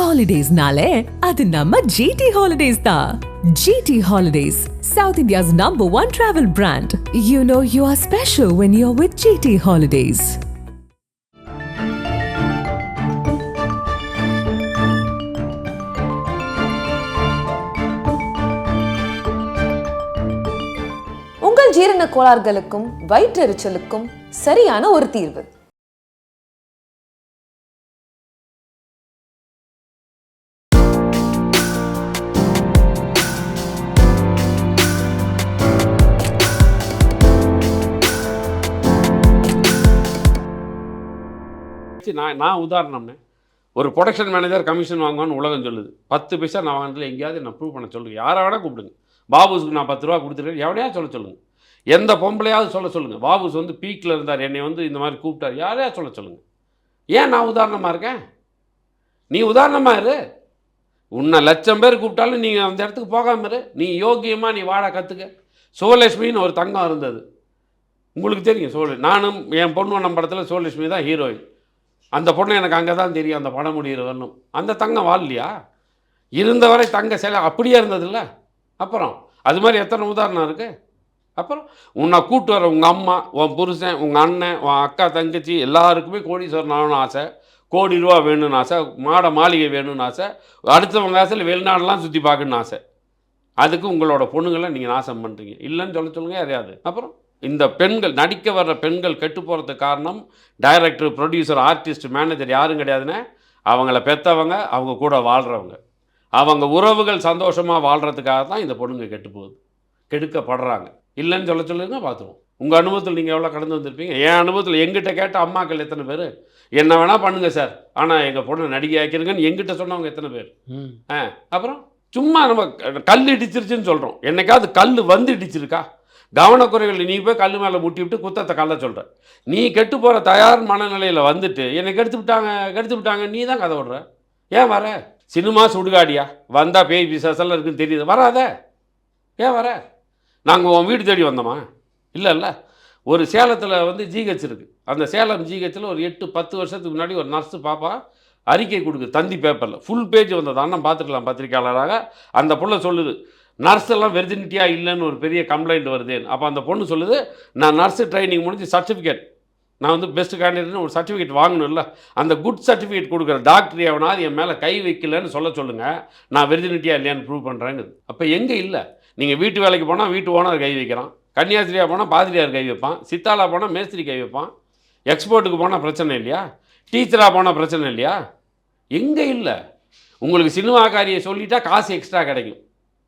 Holidays-nale, adu namma GT Holidays da. GT Holidays, South India's #1 travel brand. You know you are special when you're with GT Holidays. உங்கள் ஜீரண கோளாறுகளுக்கும் வயிற்றெரிச்சலுக்கும் சரியான ஒரு தீர்வு. நான் உதாரணம்னே ஒரு production manager commission வாங்குவான்னு உலகம் சொல்லுது. 10 பைசா நான் வாங்கினதில் எங்கேயாவது நான் ப்ரூவ் பண்ண சொல்லுங்கள். யாரை வேணால் கூப்பிடுங்க. பாபுஸுக்கு நான் 10 ரூபா கொடுத்துருக்கேன் எவனையா சொல்ல சொல்லுங்கள். எந்த பொம்பளையாவது சொல்ல சொல்லுங்கள். பாபுஸ் வந்து பீக்கில் இருந்தார், என்னை வந்து இந்த மாதிரி கூப்பிட்டார், யாரையா சொல்ல சொல்லுங்கள். ஏன் நான் உதாரணமாக இருக்கேன்? நீ உதாரணமாக இரு. உன்னை லட்சம் பேர் கூப்பிட்டாலும் நீங்கள் அந்த இடத்துக்கு போகாமல் இரு. நீ யோகியமாக நீ வாழ கற்றுக்க. சிவலட்சுமின்னு ஒரு தங்கம் இருந்தது, உங்களுக்கு தெரியும். நானும் என் பொண்ணு வண்ணம் படத்தில் சிவலட்சுமி தான் ஹீரோயின். அந்த பொண்ணு எனக்கு அங்கே தான் தெரியும், அந்த படம் முடிகிற வரணும். அந்த தங்கம் வாழலையா? இருந்தவரை தங்க சிலை அப்படியே இருந்ததில்ல. அப்புறம் அது மாதிரி எத்தனை உதாரணம் இருக்குது. அப்புறம் உன்னை கூப்பிட்டு வர உங்கள் அம்மா, உன் புருஷன், உங்கள் அண்ணன், உன் அக்கா, தங்கச்சி எல்லாருக்குமே கோடீஸ்வரன் ஆகணும்னு ஆசை, கோடி ரூபா வேணும்னு ஆசை, மாளிகை வேணும்னு ஆசை, அடுத்தவங்க ஆசையில் வெளிநாடெல்லாம் சுற்றி பார்க்கணுன்னு ஆசை. அதுக்கு உங்களோட பொண்ணுங்களை நீங்கள் நாசம் பண்ணுறீங்க. இல்லைன்னு சொல்லுங்கள் யாரையாது. அப்புறம் இந்த பெண்கள் நடிக்க வர்ற பெண்கள் கெட்டு போகிறதுக்கு காரணம் டைரக்டர், ப்ரொடியூசர், ஆர்டிஸ்ட், மேனேஜர் யாரும் கிடையாதுன்னு அவங்கள பெற்றவங்க, அவங்க கூட வாழ்கிறவங்க, அவங்க உறவுகள் சந்தோஷமாக வாழ்கிறதுக்காக தான் இந்த பொண்ணுங்க கெட்டு போகுது, கெடுக்கப்படுறாங்க. இல்லைன்னு சொல்லுங்க பார்த்துருவோம். உங்கள் அனுபவத்தில் நீங்கள் எவ்வளோ கடந்து வந்திருப்பீங்க. என் அனுபவத்தில் எங்கிட்ட கேட்ட அம்மாக்கள் எத்தனை பேர் என்ன வேணால் பண்ணுங்கள் சார், ஆனால் எங்கள் பொண்ணை நடிகை ஆக்கிருங்கன்னு எங்கிட்ட சொன்னவங்க எத்தனை பேர்? அப்புறம் சும்மா நம்ம கல் இடிச்சிருச்சுன்னு சொல்கிறோம். என்னைக்காவது கல் வந்து இடிச்சிருக்கா? கவனக்குறைகள். நீ போய் கல் மேலே முட்டி விட்டு குத்தத்தை கல்ல சொல்கிற. நீ கெட்டு போகிற தயார் மனநிலையில் வந்துட்டு என்னை கெடுத்து விட்டாங்க நீ தான் கதை விடுற. ஏன் வர? சினிமா சுடுகாடியா? வந்தால் பேய் பிசாசெல்லாம் இருக்குன்னு தெரியுது, வராத. ஏன் வர? நாங்கள் உன் வீடு தேடி வந்தோமா? இல்லை. ஒரு சேலத்தில் வந்து ஜிஹெச் இருக்குது. அந்த சேலம் ஜிஹெச்சில் ஒரு 8-10 வருஷத்துக்கு முன்னாடி ஒரு நர்ஸு பாப்பா அறிக்கை கொடுக்குது தந்தி பேப்பரில். ஃபுல் பேஜ் வந்தது. அண்ணன் பார்த்துக்கலாம் பத்திரிக்கையாளராக. அந்த பொண்ணை சொல்லுது, நர்ஸ் எல்லாம் வெர்ஜினிட்டியாக இல்லைன்னு ஒரு பெரிய கம்ப்ளைண்ட் வருதுன்னு. அப்போ அந்த பொண்ணு சொல்லுது, நான் நர்ஸு ட்ரைனிங் முடிஞ்சு சர்டிஃபிகேட், நான் வந்து பெஸ்ட் கேண்டிடேட்னு ஒரு சர்டிஃபிகேட் வாங்கணும்ல, அந்த குட் சர்டிஃபிகேட் கொடுக்குற டாக்டர் எவனாவது என் மேலே கை வைக்கலன்னு சொல்லுங்கள், நான் வெர்ஜினிட்டியாக இல்லையான்னு ப்ரூவ் பண்ணுறேன்னு. அப்போ எங்கே இல்லை? நீங்கள் வீட்டு வேலைக்கு போனால் வீட்டு ஓனர் கை வைக்கிறான், கன்னியாஸ்திரியாக போனால் பாதிரியார் கை வைப்பான், சித்தாலா போனால் மேஸ்திரி கை வைப்பான், எக்ஸ்போர்ட்டுக்கு போனால் பிரச்சனை இல்லையா, டீச்சராக போனால் பிரச்சனை இல்லையா? எங்கே இல்லை? உங்களுக்கு சினிமாக்காரியை சொல்லிட்டா காசு எக்ஸ்ட்ரா கிடைக்கும்,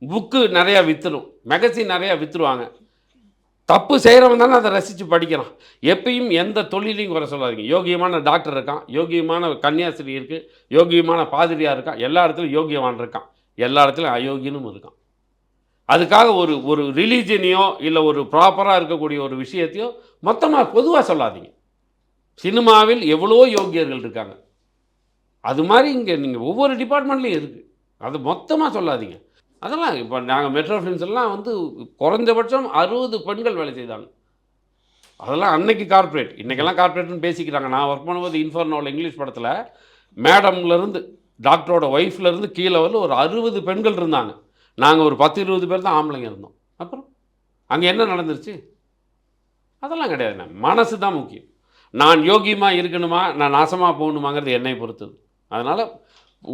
புக்கு நிறையா விற்றுரும், மேகசின் நிறையா விற்றுருவாங்க. தப்பு செய்கிறவன் தானே அதை ரசித்து படிக்கிறான். எப்பயும் எந்த தொழிலையும் குறை சொல்லாதீங்க. யோகியமான டாக்டர் இருக்கான், யோகியமான கன்னியாஸ்திரி இருக்குது, யோகியமான பாதிரியாக இருக்கான், எல்லா இடத்துலையும் யோகியவான் இருக்கான், எல்லா இடத்துலையும் அயோக்கியனும் இருக்கான். அதுக்காக ஒரு ரிலீஜனையோ இல்லை ஒரு ப்ராப்பராக இருக்கக்கூடிய ஒரு விஷயத்தையோ மொத்தமாக பொதுவாக சொல்லாதீங்க. சினிமாவில் எவ்வளோ யோகியர்கள் இருக்காங்க, அது மாதிரி இங்கே நீங்கள் ஒவ்வொரு டிபார்ட்மெண்ட்லேயும் இருக்குது, அது மொத்தமாக சொல்லாதீங்க. அதெல்லாம் இப்போ நாங்கள் மெட்ரோ ஃபிலிம்ஸ்லாம் வந்து குறைஞ்சபட்சம் 60 பெண்கள் வேலை செய்தாங்க. அதெல்லாம் அன்னைக்கு கார்ப்பரேட், இன்றைக்கெல்லாம் கார்ப்பரேட்னு பேசிக்கிறாங்க. நான் ஒர்க் பண்ணும்போது இன்ஃபர்னோவில் இங்கிலீஷ் படத்தில் மேடம்லேருந்து டாக்டரோட ஒய்ஃப்லேருந்து கீழே வந்து ஒரு 60 பெண்கள் இருந்தாங்க. நாங்கள் ஒரு 10-20 பேர் தான் ஆம்பளைங்க இருந்தோம். அப்புறம் அங்கே என்ன நடந்துருச்சு? அதெல்லாம் கிடையாது. மனசு தான் முக்கியம். நான் யோகியமாக இருக்கணுமா, நான் நாசமாக போகணுமாங்கிறது என்னை பொறுத்தது. அதனால்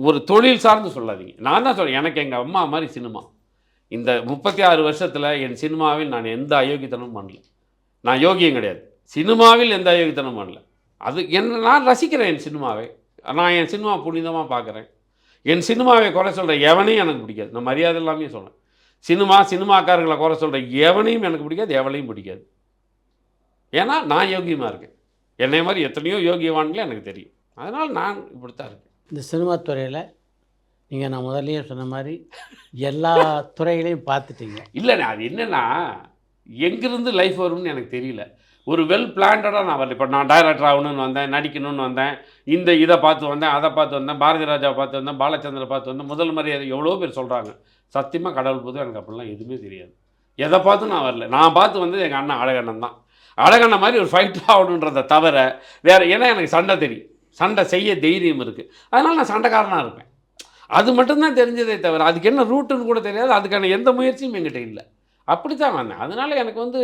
ஒரு தொழில் சார்ந்து சொல்லாதீங்க. நான் தான் சொல்கிறேன், எனக்கு எங்கள் அம்மா மாதிரி சினிமா. இந்த 36 வருஷத்தில் என் சினிமாவில் நான் எந்த அயோக்கியத்தனமும் பண்ணல. நான் யோகியம் கிடையாது, சினிமாவில் எந்த அயோக்கியத்தனமும் பண்ணல. அது என்ன, நான் ரசிக்கிறேன் என் சினிமாவை. நான் என் சினிமா புனிதமாக பார்க்குறேன். என் சினிமாவை குறை சொல்கிற எவனையும் எனக்கு பிடிக்காது. நான் மரியாதை எல்லாமே சொல்கிறேன். சினிமாக்காரர்களை குறை சொல்கிற எவனையும் எனக்கு பிடிக்காது, எவனையும் பிடிக்காது. ஏன்னா நான் யோகியமாக இருக்கேன். என்னை மாதிரி எத்தனையோ யோகியவான்களே எனக்கு தெரியும். அதனால் நான் இப்படித்தான் இருக்கேன். இந்த சினிமா துறையில் நீங்கள் நான் முதல்லையே சொன்ன மாதிரி எல்லா துறைகளையும் பார்த்துட்டீங்க. இல்லைண்ணே, அது என்னென்னா எங்கேருந்து லைஃப் வரும்னு எனக்கு தெரியல. ஒரு வெல் பிளான்டாக நான் வரல. இப்போ நான் டைரக்டர் ஆகணும்னு வந்தேன், நடிக்கணும்னு வந்தேன், இதை பார்த்து வந்தேன், அதை பார்த்து வந்தேன், பாரதி ராஜாவை பார்த்து வந்தேன், பாலச்சந்திர பார்த்து வந்தேன், முதல் மரியாதை எவ்வளோ பேர் சொல்கிறாங்க. சத்தியமாக கடவுள் போது எனக்கு அப்படிலாம் எதுவுமே தெரியாது. எதை பார்த்து நான் வரல. நான் பார்த்து வந்தது எங்கள் அண்ணன் அழகண்ணன் தான். அழகண்ணன் மாதிரி ஒரு ஃபைட் ஆகணுன்றதை தவிர வேறு. ஏன்னா எனக்கு சண்டை தெரியும், சண்டை செய்ய தைரியம் இருக்குது, அதனால் நான் சண்டைக்காரனாக இருப்பேன். அது மட்டும்தான் தெரிஞ்சதே தவிர அதுக்கு என்ன ரூட்டுன்னு கூட தெரியாது, அதுக்கான எந்த முயற்சியும் என்கிட்ட இல்லை. அப்படி தான் வந்தேன். அதனால எனக்கு வந்து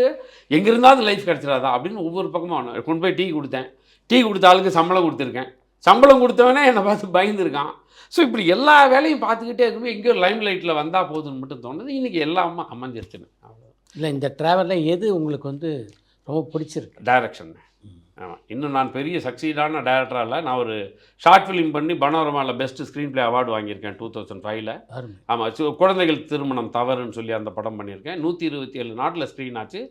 எங்கே இருந்தாவது லைஃப் கிடச்சிடாதா அப்படின்னு ஒவ்வொரு பக்கமாக கொண்டு போய் டீ கொடுத்தேன். டீ கொடுத்த ஆளுக்கு சம்பளம் கொடுத்துருக்கேன். சம்பளம் கொடுத்தவனே என்னை பார்த்து பயந்துருக்கான். ஸோ இப்படி எல்லா வேலையும் பார்த்துக்கிட்டே இருக்கும்போது எங்கேயோ லைம் லைட்டில் வந்தால் போதுன்னு மட்டும் தோணுது. இன்றைக்கி எல்லாமே அமைஞ்சிருச்சுன்னு. அவ்வளோ இல்லை, இந்த ட்ராவலில் எது உங்களுக்கு வந்து ரொம்ப பிடிச்சிருக்கு? டைரக்ஷன். ஆமாம், இன்னும் நான் பெரிய சக்சீடான டைரக்டராக இல்லை. நான் ஒரு ஷார்ட் ஃபிலிம் பண்ணி பனோரமாவில் பெஸ்ட் ஸ்க்ரீன் ப்ளே அவார்டு வாங்கியிருக்கேன் 2005. ஆமாம், குழந்தைகள் திருமணம் தவறுன்னு சொல்லி அந்த படம் பண்ணியிருக்கேன். 127 நாட்டில் ஸ்க்ரீன் ஆச்சு.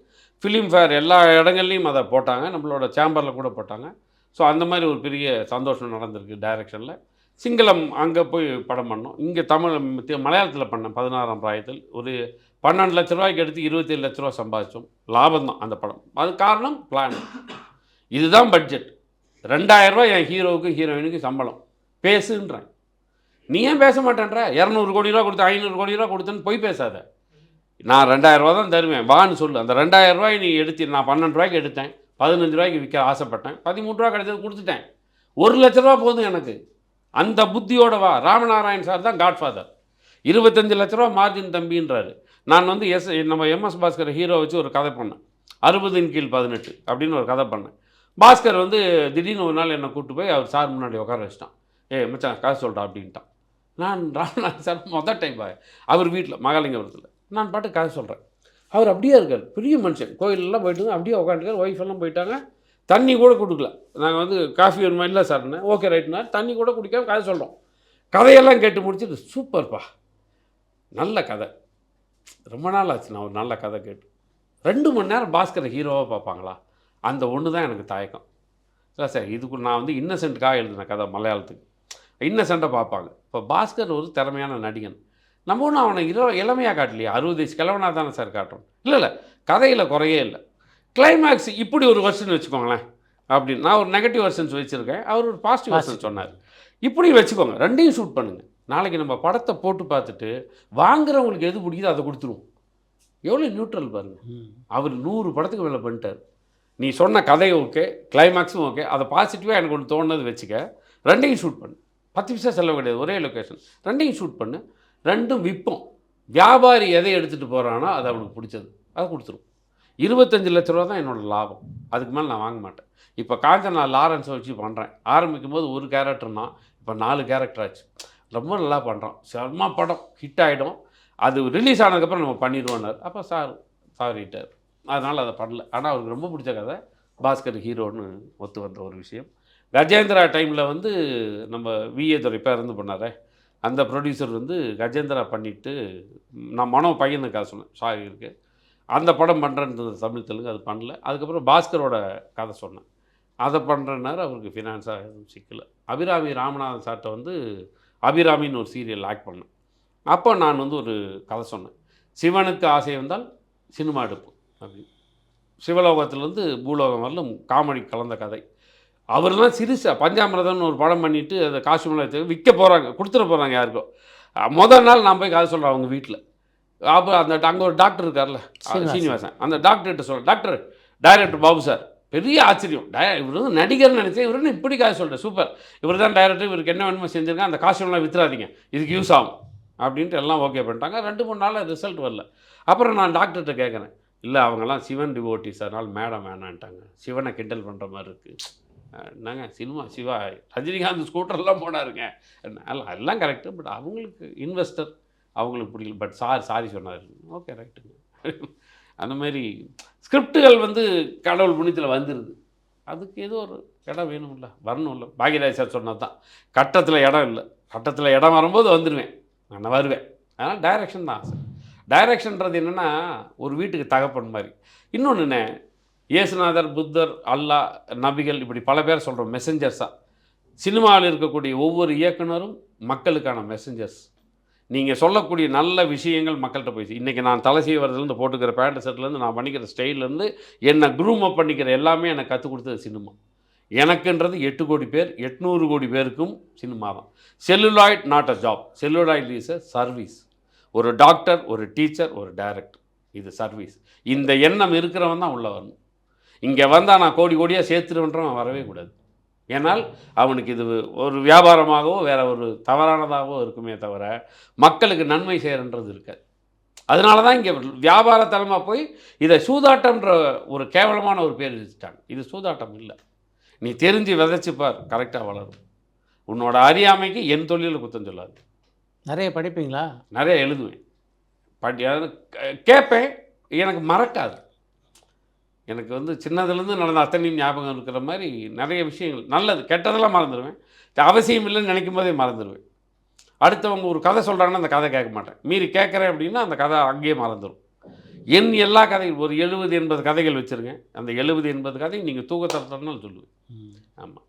ஃபிலிம் ஃபேர் எல்லா இடங்கள்லையும் அதை போட்டாங்க, நம்மளோட சேம்பரில் கூட போட்டாங்க. ஸோ அந்த மாதிரி ஒரு பெரிய சந்தோஷம் நடந்திருக்கு டைரக்ஷனில். சிங்களம் அங்கே போய் படம் பண்ணோம். இங்கே மலையாளத்தில் பண்ணேன் 16ஆம் பிராயத்தில். ஒரு 12 லட்ச ரூபாய்க்கு எடுத்து 27 லட்ச ரூபா சம்பாதிச்சோம். லாபம் தான் அந்த படம். அது காரணம் பிளான். இதுதான் பட்ஜெட். 2000 ரூபா என் ஹீரோவுக்கு ஹீரோயினுக்கு சம்பளம். பேசுன்றேன். நீ ஏன் பேச மாட்டேன்ற? 200 கோடி ரூபா கொடுத்து 500 கோடி ரூபா கொடுத்தேன்னு போய் பேசாத. நான் 2000 ரூபா தான் தருவேன், வான்னு சொல்லு. அந்த 2000 ரூபாய் நீ எடுத்து, நான் 12 ரூபாய்க்கு எடுத்தேன், 15 ரூபாய்க்கு விற்க ஆசைப்பட்டேன், 13 ரூபா கிடைச்சது கொடுத்துட்டேன். 1 லட்ச ரூபா போதும் எனக்கு. அந்த புத்தியோட வா. ராமநாராயண் சார் தான் காட்ஃபாதர். 25 லட்ச ரூபா மார்ஜின் தம்பின்றாரு. நான் வந்து நம்ம எம்எஸ் பாஸ்கர் ஹீரோ வச்சு ஒரு கதை பண்ணேன். 60 கீழ் 18 அப்படின்னு ஒரு கதை பண்ணேன். பாஸ்கர் வந்து திடீர்னு ஒரு நாள் என்னை கூப்பிட்டு போய் அவர் சார் முன்னாடி உட்கார வச்சிட்டான். மச்சான் கதை சொல்கிறா அப்படின்ட்டான். நான் ராமநாதன் சார் மொதல் டைம் அவர் வீட்டில் மகாலிங்கபுரத்தில் நான் பாட்டு கதை சொல்கிறேன். அவர் அப்படியே இருக்கார், பெரிய மனுஷன். கோயிலெல்லாம் போயிட்டு அப்படியே உட்காந்துருக்கார். ஒய்ஃப் எல்லாம் போயிட்டாங்க. தண்ணி கூட கொடுக்கல. நாங்கள் வந்து காஃபி ஒரு மாதிரி இல்லை சார்னு, ஓகே ரைட்னா தண்ணி கூட குடிக்காமல் கதை சொல்கிறோம். கதையெல்லாம் கேட்டு முடிச்சுட்டு சூப்பர்ப்பா, நல்ல கதை, ரொம்ப நாள் ஆச்சு நான் ஒரு நல்ல கதை கேட்டு. 2 மணி நேரம் பாஸ்கரை ஹீரோவாக பார்ப்பாங்களா? அந்த ஒன்று தான் எனக்கு தயக்கம். இல்லை சார், இதுக்கு நான் வந்து இன்னசென்ட்டுக்காக எழுதின கதை மலையாளத்துக்கு. இன்னசென்ட்டாக பார்ப்பாங்க. இப்போ பாஸ்கர் ஒரு திறமையான நடிகன். நம்ம ஒன்றும் அவனை இளமையாக காட்டலையே, 60 வயசு கிழவனாக தானே சார் காட்டுறோம். இல்லை கதையில் குறையே இல்லை. கிளைமேக்ஸ் இப்படி ஒரு வெர்ஷன் வச்சுக்கோங்களேன் அப்படின்னு. நான் ஒரு நெகட்டிவ் வெர்ஷன்ஸ் வச்சுருக்கேன், அவர் ஒரு பாசிட்டிவ் வெர்ஷன் சொன்னார். இப்படி வச்சுக்கோங்க, 2யும் ஷூட் பண்ணுங்கள். நாளைக்கு நம்ம படத்தை போட்டு பார்த்துட்டு வாங்குறவங்களுக்கு எது பிடிக்குதோ அதை கொடுத்துருவோம். எவ்வளோ நியூட்ரல் பாருங்கள். அவர் 100 படத்துக்கு மேலே பண்ணிட்டார். நீ சொன்ன கதை ஓகே, கிளைமேக்ஸும் ஓகே, அதை பாசிட்டிவாக எனக்கு ஒன்று தோணுது வச்சுக்க. 2யும் ஷூட் பண்ணு. 10 பைசா செலவு கிடையாது, ஒரே லொக்கேஷன். 2யும் ஷூட் பண்ணு, 2ம் விற்போம். வியாபாரி எதை எடுத்துகிட்டு போகிறானோ அது அவனுக்கு பிடிச்சது, அதை கொடுத்துரும். 25 லட்ச ரூபா தான் என்னோடய லாபம். அதுக்கு மேலே நான் வாங்க மாட்டேன். இப்போ காஞ்சனா லாரன்ஸை வச்சு பண்ணுறேன். ஆரம்பிக்கும் போது ஒரு கேரக்டர்னா இப்போ 4 கேரக்டர் ஆச்சு. ரொம்ப நல்லா பண்ணுறோம், செம்ம படம், ஹிட் ஆகிடும். அது ரிலீஸ் ஆனதுக்கப்புறம் நம்ம பண்ணிடுவோன்னார். அப்போ சாரிட்டார். அதனால் அதை பண்ணல. ஆனால் அவருக்கு ரொம்ப பிடிச்ச கதை பாஸ்கர் ஹீரோன்னு ஒத்து வந்த ஒரு விஷயம். கஜேந்திரா டைமில் வந்து நம்ம விஏ துரை பேருந்து பண்ணாரே, அந்த ப்ரொடியூசர் வந்து கஜேந்திரா பண்ணிவிட்டு நான் மனோ பையனுக்கு கதை சொன்னேன், சாரி இருக்குது அந்த படம் பண்ணுறேன்னு தமிழ் தெலுங்கு, அது பண்ணல. அதுக்கப்புறம் பாஸ்கரோட கதை சொன்னேன், அதை பண்ணுறேன்னாரு. அவருக்கு ஃபினான்ஸாக எதுவும் சிக்கலை. அபிராமி ராமநாதன் சார்கிட்ட வந்து அபிராமின்னு ஒரு சீரியல் ஆக்ட் பண்ணேன். அப்போ நான் வந்து ஒரு கதை சொன்னேன், சிவனுக்கு ஆசை வந்தால் சினிமா எடுப்பு அப்படி. சிவலோகத்துலேருந்து பூலோகம் வரலும் காமெடி கலந்த கதை. அவர்லாம் சிறுசா பஞ்சாமிரதம்னு ஒரு படம் பண்ணிவிட்டு அதை காசுமெல்லாம் விற்க போகிறாங்க, கொடுத்துட போகிறாங்க யாருக்கோ. முதல் நாள் நான் போய் கதை சொல்கிறேன் அவங்க வீட்டில். அப்போ அங்கே ஒரு டாக்டர் இருக்கார்ல சீனிவாசன், அந்த டாக்டர்கிட்ட சொல்கிறேன், டாக்டர் டைரக்டர் பாபு சார். பெரிய ஆச்சரியம், இவர் வந்து நடிகர்னு நினச்சேன், இவருன்னு இப்படி காசு சொல்கிறேன், சூப்பர், இவர் தான் டைரக்டர், இவருக்கு என்ன வேணுமோ செஞ்சுருக்கேன், அந்த காசுமெல்லாம் வித்துறாதீங்க, இதுக்கு யூஸ் ஆகும் அப்படின்ட்டு எல்லாம் ஓகே பண்ணிட்டாங்க. 2-3 நாளில் ரிசல்ட் வரல. அப்புறம் நான் டாக்டர்கிட்ட கேட்குறேன், இல்லை அவங்கெல்லாம் சிவன் டிவோட்டிஸ், அதனால் மேடம் வேணான்ட்டாங்க, சிவனை கிண்டல் பண்ணுற மாதிரி இருக்குது. என்னங்க சினிமா சிவா ரஜினிகாந்த் ஸ்கூட்டர்லாம் போனாருங்க, எல்லாம் கரெக்டு, பட் அவங்களுக்கு இன்வெஸ்டர் அவங்களுக்கு பிடிக்கல, பட் சாரி சொன்னார், ஓகே ரைட்டுங்க. அந்த மாதிரி ஸ்கிரிப்டுகள் வந்து கடவுள் புண்ணியத்தில் வந்துடுது. அதுக்கு ஏதோ ஒரு இடம் வேணும்ல, வரணும்ல. பாக்யராஜ் சார் சொன்னது தான், கட்டத்தில் இடம் இல்லை, கட்டத்தில் இடம் வரும்போது வந்துடுவேன், நான் வருவேன். அதனால் டைரக்ஷன் தான் ஆசை. டைரக்ஷன்றது என்னென்னா ஒரு வீட்டுக்கு தகப்பன் மாதிரி. இன்னொன்று என்ன, இயேசுநாதர், புத்தர், அல்லாஹ், நபிகள், இப்படி பல பேர் சொல்கிறோம் மெசஞ்சர்ஸாக. சினிமாவில் இருக்கக்கூடிய ஒவ்வொரு இயக்குனரும் மக்களுக்கான மெசஞ்சர்ஸ். நீங்கள் சொல்லக்கூடிய நல்ல விஷயங்கள் மக்கள்கிட்ட போயிடுச்சு. இன்றைக்கி நான் தலை செய்வதுலேருந்து போட்டுக்கிற பேண்ட் ஷர்ட்லேருந்து நான் பண்ணிக்கிற ஸ்டைல்லேருந்து என்னை க்ரூம் அப் பண்ணிக்கிற எல்லாமே எனக்கு கற்றுக் கொடுத்தது சினிமா. எனக்குன்றது 8 கோடி பேர், 800 கோடி பேருக்கும் சினிமா தான். Celluloid not a job, celluloid is a service. ஒரு டாக்டர், ஒரு டீச்சர், ஒரு டைரக்டர், இது சர்வீஸ். இந்த எண்ணம் இருக்கிறவன் தான் உள்ளே வரணும். இங்கே வந்தால் நான் கோடி கோடியாக சேர்த்துருவன்றவன் வரவே கூடாது. ஏன்னால் அவனுக்கு இது ஒரு வியாபாரமாகவோ வேறு ஒரு தவறானதாகவோ இருக்குமே தவிர மக்களுக்கு நன்மை செய்கிறன்றது இருக்காது. அதனால தான் இங்கே வியாபாரத்தனமாக போய் இதை சூதாட்டம்ன்ற ஒரு கேவலமான ஒரு பேர் வச்சுட்டாங்க. இது சூதாட்டம் இல்லை. நீ தெரிஞ்சு விதைச்சிப்பார், கரெக்டாக வளரும். உன்னோட அறியாமைக்கு என் தொழிலில் குத்தம் சொல்லாது. நிறைய படிப்பீங்களா? நிறைய எழுதுவேன், கேட்பேன். எனக்கு மறக்காது. எனக்கு வந்து சின்னதுலேருந்து நடந்த அத்தனையும் ஞாபகம் இருக்கிற மாதிரி நிறைய விஷயங்கள், நல்லது கெட்டதெல்லாம் மறந்துடுவேன். அவசியம் இல்லைன்னு நினைக்கும் போதே மறந்துடுவேன். அடுத்தவங்க ஒரு கதை சொல்கிறாங்கன்னா அந்த கதை கேட்க மாட்டேன். மீறி கேட்குறேன் அப்படின்னா அந்த கதை அங்கேயே மறந்துடும். என் எல்லா கதைகள் ஒரு 70-80 கதைகள் வச்சுருங்க. அந்த 70-80 கதையும் நீங்கள் தூக்கத்தரணும்னு சொல்லுவேன். ஆமாம்,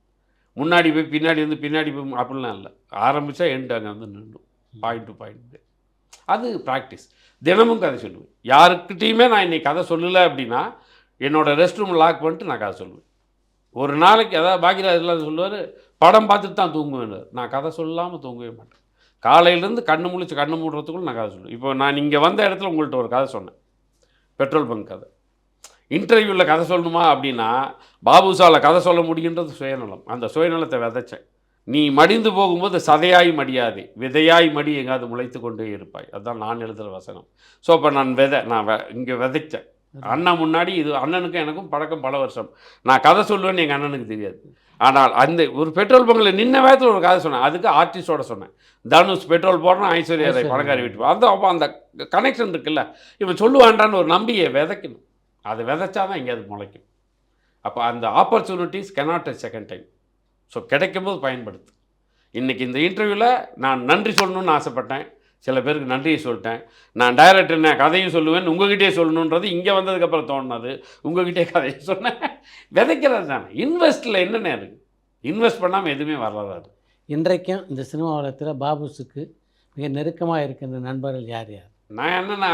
முன்னாடி போய் பின்னாடி வந்து பின்னாடி போய் அப்படிலாம் இல்லை. ஆரம்பித்தா எண்டு அங்கே வந்து நின்றுடும், பாயிண்ட் டு பாயிண்ட். அது ப்ராக்டிஸ். தினமும் கதை சொல்லுவேன். யாருக்கிட்டையுமே நான் இன்றைக்கி கதை சொல்லலை அப்படின்னா என்னோடய ரெஸ்ட் ரூம் லாக் பண்ணிட்டு நான் கதை சொல்லுவேன். ஒரு நாளைக்கு அதாவது பாக்கியராஜ் சொல்லுவார், படம் பார்த்துட்டு தான் தூங்குவேன். நான் கதை சொல்லாமல் தூங்கவே மாட்டேன். காலையிலேருந்து கண்ணு முழிச்சு கண்ணு மூடுறதுக்குள்ள நான் கதை சொல்லுவேன். இப்போ நான் இங்கே வந்த இடத்துல உங்கள்கிட்ட ஒரு கதை சொன்னேன், பெட்ரோல் பங்க் கதை. இன்டர்வியூவில் கதை சொல்லணுமா அப்படின்னா பாபுசாவில் கதை சொல்ல முடியுன்றது சுயநலம். அந்த சுயநலத்தை விதைச்சேன். நீ மடிந்து போகும்போது சதையாய் மடியாதே, விதையாய் மடி எங்காவது முளைத்து கொண்டே இருப்பாய். அதுதான் நான் எழுதுகிற வசனம். ஸோ அப்போ நான் இங்கே விதைச்சேன். அண்ணன் முன்னாடி இது அண்ணனுக்கும் எனக்கும் பழக்கம் பல வருஷம். நான் கதை சொல்லுவேன்னு எங்கள் அண்ணனுக்கு தெரியாது. ஆனால் அந்த ஒரு பெட்ரோல் பங்கில் நின்ன வேகத்தில் ஒரு கதை சொன்னேன். அதுக்கு ஆர்டிஸ்டோட சொன்னேன். தனுஷ் பெட்ரோல் போடுறோம், ஐஸ்வர்யா ராய் பணக்காரி வீட்டு அப்போ அந்த கனெக்ஷன் இருக்குல்ல, இவன் சொல்லுவான்டான்னு ஒரு நம்பிக்கையை விதைக்கணும். அதை விதைச்சா தான் எங்கேயாவது முளைக்கும். அப்போ அந்த opportunities cannot a second time. So கிடைக்கும்போது பயன்படுத்து. இன்றைக்கி இந்த இன்டர்வியூவில் நான் நன்றி சொல்லணும்னு ஆசைப்பட்டேன். சில பேருக்கு நன்றியை சொல்லிட்டேன். நான் டைரக்டர் என்ன கதையும் சொல்லுவேன், உங்ககிட்டே சொல்லணுன்றது இங்கே வந்ததுக்கப்புறம் தோணுனது. உங்ககிட்டே கதையை சொன்னேன். விதைக்கிறது தானே. இன்வெஸ்ட்டில் என்னென்ன இருக்குது? இன்வெஸ்ட் பண்ணாமல் எதுவுமே வராது. இன்றைக்கும் இந்த சினிமா உலகத்தில் பாபுஸுக்கு மிக நெருக்கமாக இருக்கின்ற நண்பர்கள் யார் யார்? நான் என்னென்னா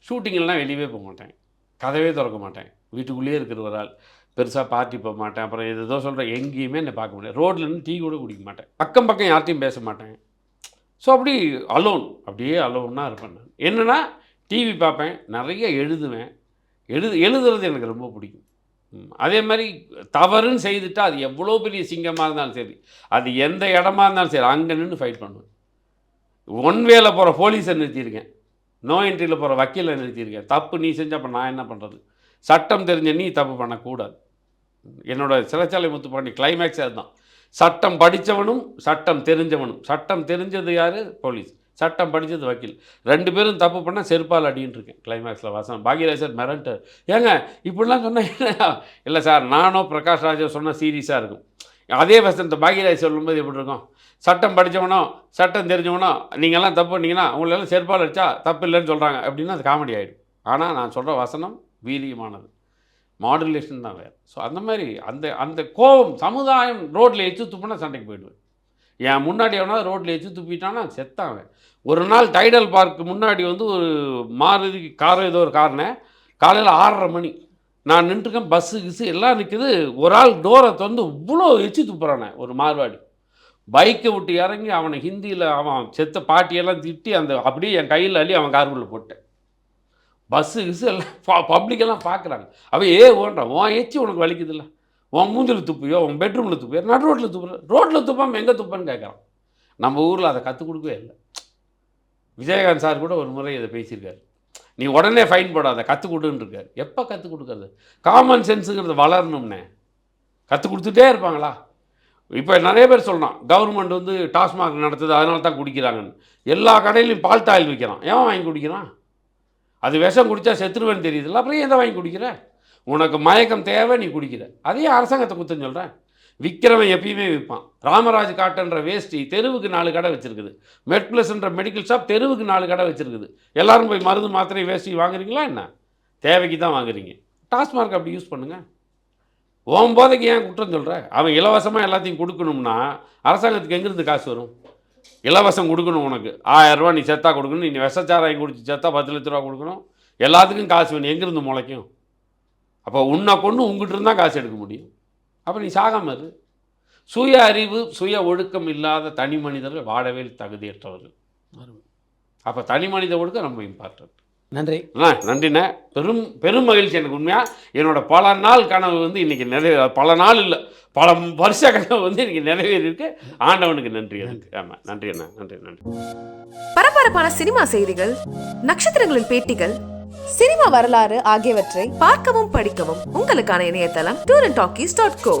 ஷூட்டிங்கெல்லாம் வெளியே போக மாட்டேன், கதவே திறக்க மாட்டேன், வீட்டுக்குள்ளேயே இருக்கிற ஒரு ஆள். பெருசாக பார்ட்டி போக மாட்டேன். அப்புறம் ஏதோ சொல்கிறேன், எங்கேயுமே என்னை பார்க்க முடியாது. ரோட்டில் இருந்து டீ கூட குடிக்க மாட்டேன். பக்கம் பக்கம் யார்ட்டையும் பேச மாட்டேன். ஸோ அப்படி அலோன், அப்படியே அலோன்னாக இருப்பேன். நான் என்னென்னா டிவி பார்ப்பேன், நிறைய எழுதுவேன். எழுதுறது எனக்கு ரொம்ப பிடிக்கும். அதே மாதிரி தவறுன்னு செய்துட்டா அது எவ்வளோ பெரிய சிங்கமாக இருந்தாலும் சரி, அது எந்த இடமா இருந்தாலும் சரி, அங்கே நின்று ஃபைட் பண்ணுவேன். ஒன் வேல போகிற போலீஸை நிறுத்தியிருக்கேன், நோ என்ட்ரியில் போகிற வக்கீலை நிறுத்தியிருக்கேன். தப்பு நீ செஞ்ச அப்போ நான் என்ன பண்ணுறது? சட்டம் தெரிஞ்ச நீ தப்பு பண்ணக்கூடாது. என்னோடய சிறைச்சாலை முத்துப்பாண்டி கிளைமேக்ஸ் அதுதான். சட்டம் படித்தவனும் சட்டம் தெரிஞ்சவனும். சட்டம் தெரிஞ்சது யார்? போலீஸ். சட்டம் படித்தது வக்கீல். 2 பேரும் தப்பு பண்ணால் செருப்பால் அடின்னு இருக்கேன் கிளைமேக்ஸில் வசனம். பாக்யராஜ் சார் மிரண்டர், ஏங்க இப்படிலாம் சொன்னேன். இல்லை சார், நானும் பிரகாஷ் ராஜா சொன்னால் சீரியஸாக இருக்கும். அதே வசனத்தை பாக்யராஜ் சொல்லும்போது எப்படி இருக்கும்? சட்டம் படித்தவனோ சட்டம் தெரிஞ்சவனோ நீங்கள்லாம் தப்பு பண்ணிங்கன்னா உங்களெல்லாம் செருப்பால் அடித்தா தப்பு இல்லைன்னு சொல்கிறாங்க அப்படின்னா அது காமெடி ஆகிடும். ஆனால் நான் சொல்கிற வசனம் வீரியமானது, மாடுலேஷன் தான் வேறு. ஸோ அந்த மாதிரி அந்த கோபம் சமுதாயம் ரோட்டில் எச்சு துப்புனா சண்டைக்கு போயிடுவேன். என் முன்னாடி எவனா ரோட்டில் எச்சு துப்பிட்டான்னா செத்தாவேன். ஒரு நாள் டைடல் பார்க்கு முன்னாடி வந்து ஒரு மாருதி கார், ஏதோ ஒரு காரணம், காலையில் 6:30 மணி நான் நின்றுருக்கேன். பஸ்ஸு கிஸ்ஸு எல்லாம் நிற்குது. ஒரு ஆள் டோரை திறந்து இவ்வளோ எச்சு துப்புறானே, ஒரு மார்வாடி. பைக்கை விட்டு இறங்கி அவனை ஹிந்தியில் அவன் செத்த பாட்டியெல்லாம் திட்டி அந்த அப்படியே என் கையில் அள்ளி அவன் காருக்குள்ளே போட்டேன். பஸ்ஸு கிஸ்ஸு எல்லாம் பப்ளிக்கெல்லாம் பார்க்குறாங்க. அவன் ஓடுறான், உன் எச்சி உனக்கு வலிக்குதில்ல, உன் மூஞ்சில் துப்பியோ உன் பெட்ரூமில் துப்பியோ, நடு ரோட்டில் துப்புற, ரோட்டில் துப்பாமல் எங்கே துப்பான்னு கேட்குறான். நம்ம ஊரில் அதை கற்றுக் கொடுக்கவே இல்லை. விஜயகாந்த் சார் கூட ஒரு முறை இதை பேசியிருக்காரு. நீ உடனே ஃபைன் போடாத, கற்றுக் கொடுன்னு இருக்காரு. எப்போ கற்றுக் கொடுக்குறது? காமன் சென்ஸுங்கிறது வளரணும்னே. கற்றுக் கொடுத்துட்டே இருப்பாங்களா? இப்போ நிறைய பேர் சொல்லலாம், கவர்மெண்ட் வந்து டாஸ்மாக் நடத்துது அதனால தான் குடிக்கிறாங்கன்னு. எல்லா கடையிலையும் பால் தாயில் விற்கிறான், ஏன் வாங்கி குடிக்கிறான்? அது விஷம் குடித்தா செத்துருவேன்னு தெரியுதுல்ல, அப்புறம் எதை வாங்கி குடிக்கிற? உனக்கு மயக்கம் தேவை, நீ குடிக்கிற. அதையே அரசாங்கத்தை குத்தம் சொல்கிறேன். விற்கிறவன் எப்பயுமே விற்பான். ராமராஜ் காட்டுன்ற வேஷ்டி தெருவுக்கு 4 கடை வச்சுருக்குது. மெட்ப்ளஸ்ன்ற மெடிக்கல் ஷாப் தெருவுக்கு 4 கடை வச்சுருக்குது. எல்லோரும் போய் மருந்து மாத்திரை வேஷ்டி வாங்குறீங்களா என்ன? தேவைக்கு தான் வாங்குறீங்க. டாஸ்மார்க் அப்படி யூஸ் பண்ணுங்கள். ஓம் போதைக்கு ஏன் குற்றம் சொல்கிற? அவன் இலவசமாக எல்லாத்தையும் கொடுக்கணும்னா அரசாங்கத்துக்கு எங்கேருந்து காசு வரும்? இலவசம் கொடுக்கணும், உனக்கு 1000 ரூபா நீ செத்தா கொடுக்கணும், நீ விஷச்சாராயம் குடிச்சு செத்தா 10 லட்ச ரூபா கொடுக்கணும், எல்லாத்துக்கும் காசு வேணும். எங்கேருந்து முளைக்கும்? அப்போ உன்னை கொண்டு உங்ககிட்ட இருந்தால் காசு எடுக்க முடியும். அப்போ நீ சாகாமல் இரு. சுய அறிவு சுய ஒழுக்கம் இல்லாத தனி மனிதர்கள் வாழவே தகுதியற்றவர்கள். அப்போ தனி மனித ஒழுக்கம் ரொம்ப இம்பார்ட்டன்ட். நன்றி. நன்றிண்ணே. பெரும் மகிழ்ச்சி எனக்கு உண்மையாக. என்னோட பல நாள் கனவு வந்து இன்றைக்கி பல நாள் இல்லை, பல வருஷ கனவு வந்து இன்றைக்கி நிறைவேறியிருக்கு. ஆண்டவனுக்கு நன்றி அதுக்கு. ஆமாம், நன்றி அண்ணா, நன்றி நன்றி. பரபரப்பான சினிமா செய்திகள், நட்சத்திரங்களின் பேட்டிகள், சினிமா வரலாறு ஆகியவற்றை பார்க்கவும் படிக்கவும் உங்களுக்கான இணையதளம் tourantalkies.co.